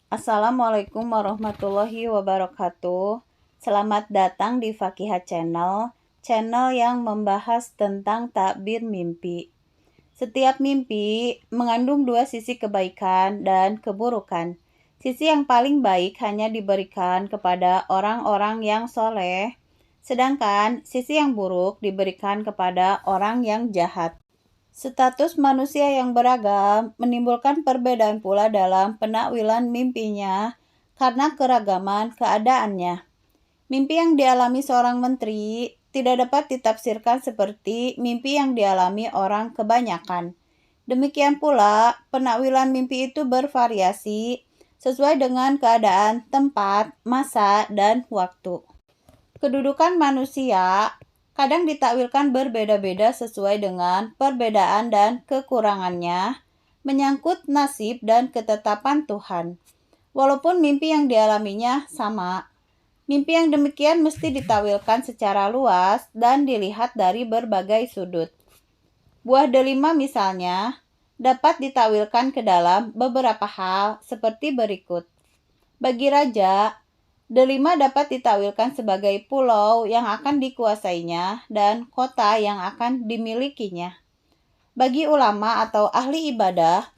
Assalamualaikum warahmatullahi wabarakatuh. Selamat datang di Fakihat channel yang membahas tentang takbir mimpi. Setiap mimpi mengandung dua sisi kebaikan dan keburukan. Sisi yang paling baik hanya diberikan kepada orang-orang yang soleh, sedangkan sisi yang buruk diberikan kepada orang yang jahat. Status manusia yang beragam menimbulkan perbedaan pula dalam penakwilan mimpinya karena keragaman keadaannya. Mimpi yang dialami seorang menteri tidak dapat ditafsirkan seperti mimpi yang dialami orang kebanyakan. Demikian pula, penakwilan mimpi itu bervariasi sesuai dengan keadaan, tempat, masa, dan waktu. Kedudukan manusia kadang ditakwilkan berbeda-beda sesuai dengan perbedaan dan kekurangannya, menyangkut nasib dan ketetapan Tuhan. Walaupun mimpi yang dialaminya sama, mimpi yang demikian mesti ditakwilkan secara luas dan dilihat dari berbagai sudut. Buah delima misalnya dapat ditakwilkan ke dalam beberapa hal seperti berikut. Bagi raja, delima dapat ditakwilkan sebagai pulau yang akan dikuasainya dan kota yang akan dimilikinya. Bagi ulama atau ahli ibadah,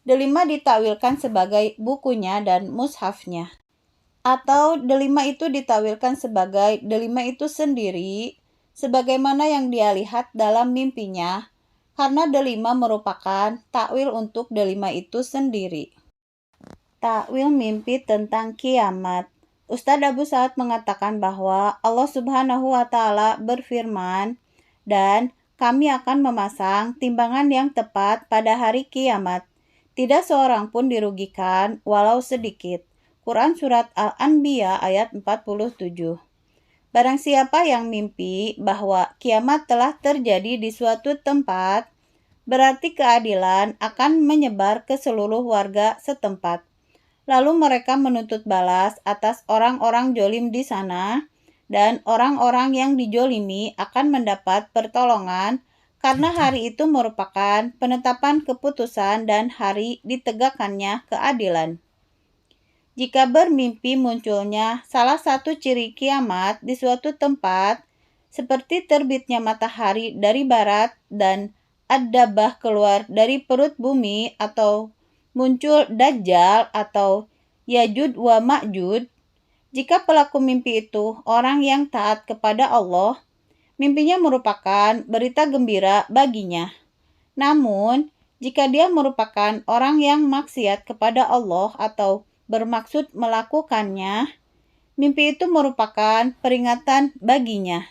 delima ditakwilkan sebagai bukunya dan mushafnya. Atau delima itu ditakwilkan sebagai delima itu sendiri, sebagaimana yang dia lihat dalam mimpinya, karena delima merupakan takwil untuk delima itu sendiri. Takwil mimpi tentang kiamat. Ustadz Abu Sa'ad mengatakan bahwa Allah Subhanahu wa Ta'ala berfirman, "Dan kami akan memasang timbangan yang tepat pada hari kiamat. Tidak seorang pun dirugikan walau sedikit." Quran Surat Al-Anbiya ayat 47. Barang siapa yang mimpi bahwa kiamat telah terjadi di suatu tempat, berarti keadilan akan menyebar ke seluruh warga setempat. Lalu mereka menuntut balas atas orang-orang jolim di sana, dan orang-orang yang dijolimi akan mendapat pertolongan karena hari itu merupakan penetapan keputusan dan hari ditegakkannya keadilan. Jika bermimpi munculnya salah satu ciri kiamat di suatu tempat, seperti terbitnya matahari dari barat dan ad-dabbah keluar dari perut bumi atau muncul Dajjal atau Yajud wa Ma'jud, jika pelaku mimpi itu orang yang taat kepada Allah, mimpinya merupakan berita gembira baginya. Namun, jika dia merupakan orang yang maksiat kepada Allah atau bermaksud melakukannya, mimpi itu merupakan peringatan baginya.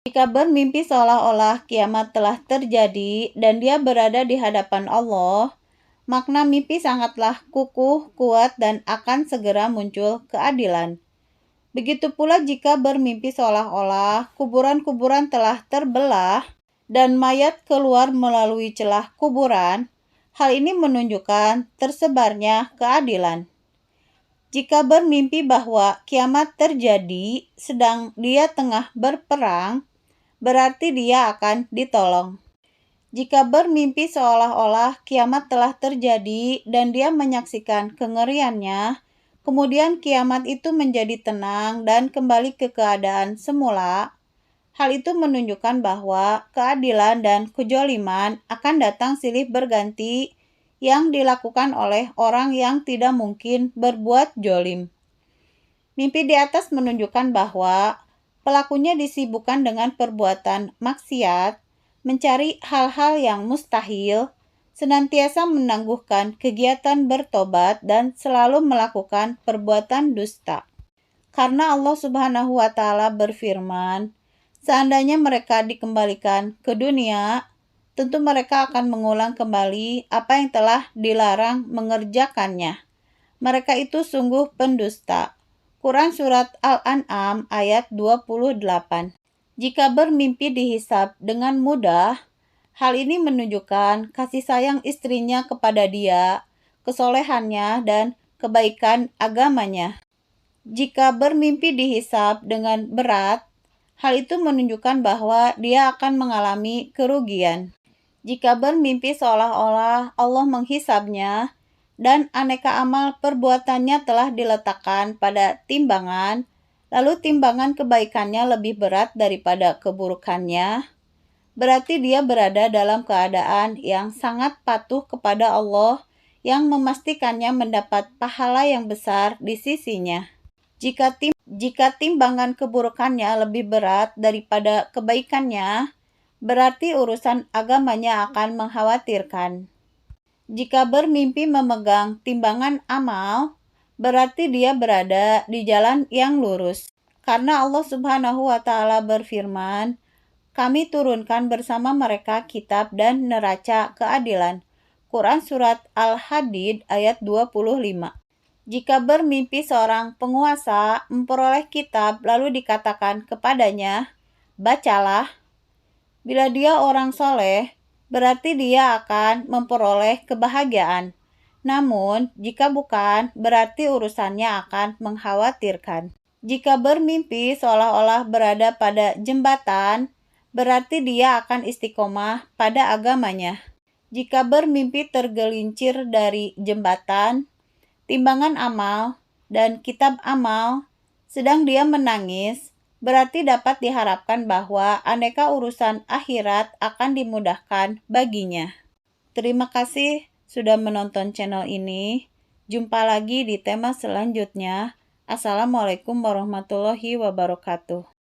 Jika bermimpi seolah-olah kiamat telah terjadi dan dia berada di hadapan Allah, makna mimpi sangatlah kukuh, kuat, dan akan segera muncul keadilan. Begitu pula jika bermimpi seolah-olah kuburan-kuburan telah terbelah dan mayat keluar melalui celah kuburan, hal ini menunjukkan tersebarnya keadilan. Jika bermimpi bahwa kiamat terjadi sedang dia tengah berperang, berarti dia akan ditolong. Jika bermimpi seolah-olah kiamat telah terjadi dan dia menyaksikan kengeriannya, kemudian kiamat itu menjadi tenang dan kembali ke keadaan semula, hal itu menunjukkan bahwa keadilan dan kejoliman akan datang silih berganti yang dilakukan oleh orang yang tidak mungkin berbuat jolim. Mimpi di atas menunjukkan bahwa pelakunya disibukkan dengan perbuatan maksiat, mencari hal-hal yang mustahil, senantiasa menangguhkan kegiatan bertobat dan selalu melakukan perbuatan dusta. Karena Allah Subhanahu wa Ta'ala berfirman, seandainya mereka dikembalikan ke dunia, tentu mereka akan mengulang kembali apa yang telah dilarang mengerjakannya. Mereka itu sungguh pendusta. Quran Surat Al-An'am ayat 28. Jika bermimpi dihisab dengan mudah, hal ini menunjukkan kasih sayang istrinya kepada dia, kesolehannya, dan kebaikan agamanya. Jika bermimpi dihisab dengan berat, hal itu menunjukkan bahwa dia akan mengalami kerugian. Jika bermimpi seolah-olah Allah menghisabnya, dan aneka amal perbuatannya telah diletakkan pada timbangan, lalu timbangan kebaikannya lebih berat daripada keburukannya, berarti dia berada dalam keadaan yang sangat patuh kepada Allah yang memastikannya mendapat pahala yang besar di sisinya. Jika timbangan keburukannya lebih berat daripada kebaikannya, berarti urusan agamanya akan mengkhawatirkan. Jika bermimpi memegang timbangan amal, berarti dia berada di jalan yang lurus. Karena Allah Subhanahu wa Ta'ala berfirman, "Kami turunkan bersama mereka kitab dan neraca keadilan." Quran Surat Al-Hadid ayat 25. Jika bermimpi seorang penguasa memperoleh kitab lalu dikatakan kepadanya, "Bacalah." Bila dia orang soleh, berarti dia akan memperoleh kebahagiaan. Namun, jika bukan, berarti urusannya akan mengkhawatirkan. Jika bermimpi seolah-olah berada pada jembatan, berarti dia akan istiqomah pada agamanya. Jika bermimpi tergelincir dari jembatan, timbangan amal, dan kitab amal, sedang dia menangis, berarti dapat diharapkan bahwa aneka urusan akhirat akan dimudahkan baginya. Terima kasih sudah menonton channel ini. Jumpa lagi di tema selanjutnya. Assalamualaikum warahmatullahi wabarakatuh.